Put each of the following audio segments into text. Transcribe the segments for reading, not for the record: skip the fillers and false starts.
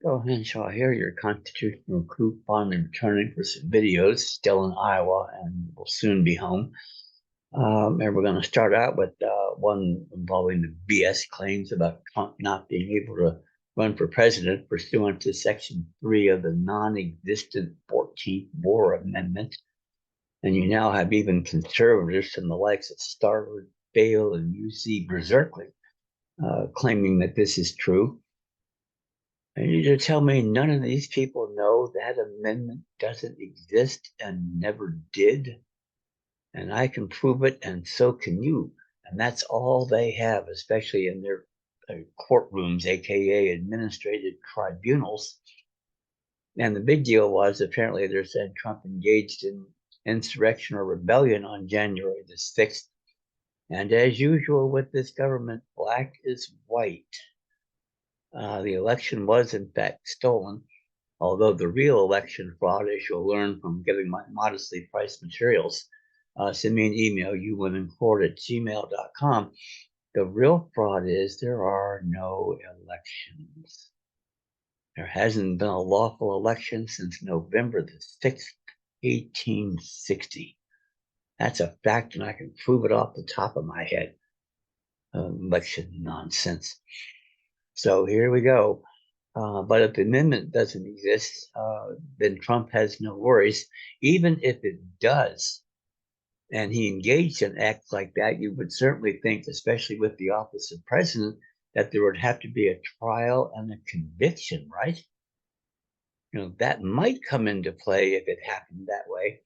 So, Henshaw here, your constitutional coupon and returning for some videos, still in Iowa, and will soon be home. And we're going to start out with one involving the BS claims about Trump not being able to run for president pursuant to Section 3 of the non-existent 14th War Amendment. And you now have even conservatives from the likes of Starwood, Bale, and UC Berserkly claiming that this is true. And you to tell me none of these people know that amendment doesn't exist and never did? And I can prove it, and so can you. And that's all they have, especially in their courtrooms, aka administrative tribunals. And the big deal was apparently they're saying Trump engaged in insurrection or rebellion on January the 6th. And as usual with this government, black is white. The election was, in fact, stolen, although the real election fraud, as you'll learn from getting my modestly priced materials, send me an email, uwomencourt@gmail.com. The real fraud is there are no elections. There hasn't been a lawful election since November the 6th, 1860. That's a fact, and I can prove it off the top of my head. Election nonsense. So here we go. But if the amendment doesn't exist, then Trump has no worries. Even if it does, and he engaged in acts like that, you would certainly think, especially with the office of president, that there would have to be a trial and a conviction, right? You know, that might come into play if it happened that way,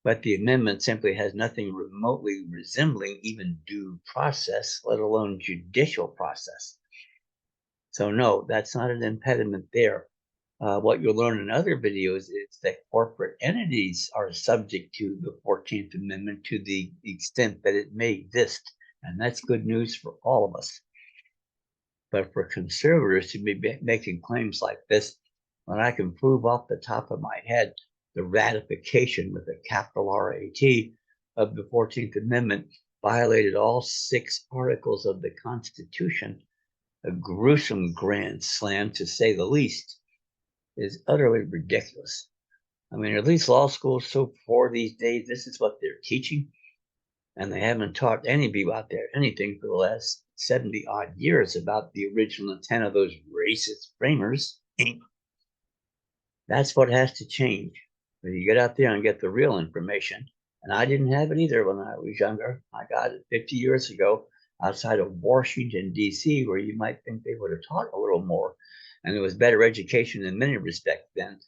but the amendment simply has nothing remotely resembling even due process, let alone judicial process. So no, that's not an impediment there. What you'll learn in other videos is that corporate entities are subject to the 14th Amendment to the extent that it may exist. And that's good news for all of us. But for conservatives to be making claims like this, when I can prove off the top of my head the ratification with a capital RAT of the 14th Amendment violated all 6 articles of the Constitution, a gruesome grand slam to say the least, is utterly ridiculous. I mean, at least law schools so poor these days, this is what they're teaching. And they haven't taught anybody out there anything for the last 70 odd years about the original intent of those racist framers. That's what has to change. When you get out there and get the real information. And I didn't have it either when I was younger. I got it 50 years ago outside of Washington, D.C., where you might think they would have taught a little more. And there was better education in many respects then,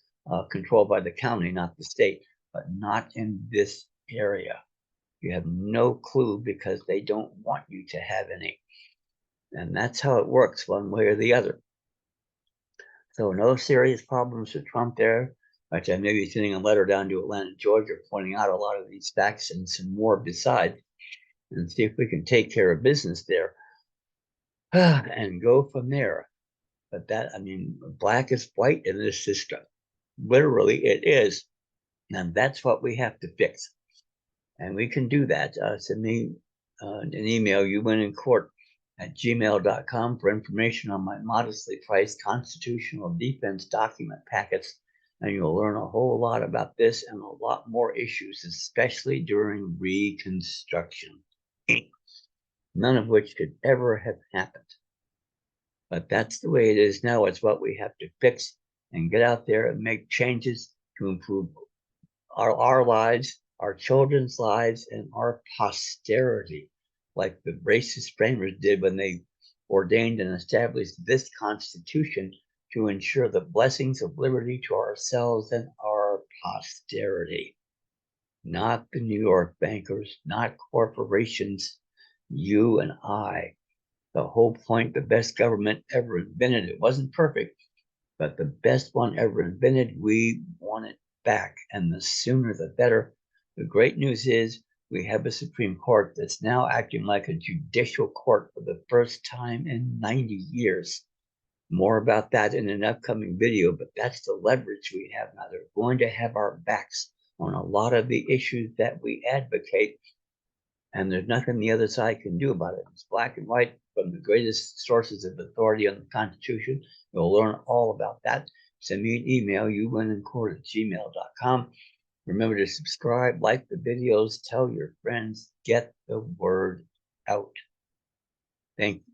controlled by the county, not the state, but not in this area. You have no clue because they don't want you to have any. And that's how it works one way or the other. So no serious problems with Trump there. But I may be sending a letter down to Atlanta, Georgia, pointing out a lot of these facts and some more besides, and see if we can take care of business there and go from there. But that, I mean, black is white in this system. Literally, it is. And that's what we have to fix. And we can do that. Send me an email, uwomencourt@gmail.com, for information on my modestly priced constitutional defense document packets. And you'll learn a whole lot about this and a lot more issues, especially during Reconstruction, none of which could ever have happened. But that's the way it is now. It's what we have to fix and get out there and make changes to improve our lives, our children's lives, and our posterity, like the racist framers did when they ordained and established this Constitution to ensure the blessings of liberty to ourselves and our posterity. Not the New York bankers, not corporations, you and I. The whole point, the best government ever invented, it wasn't perfect, but the best one ever invented, we want it back, and the sooner the better. The great news is we have a Supreme Court that's now acting like a judicial court for the first time in 90 years. More about that in an upcoming video, but that's the leverage we have now. They're going to have our backs on a lot of the issues that we advocate, and there's nothing the other side can do about it. It's black and white from the greatest sources of authority on the Constitution. You'll learn all about that. Send me an email, uwinandcourt@gmail.com. Remember to subscribe, like the videos, tell your friends, get the word out. Thank you.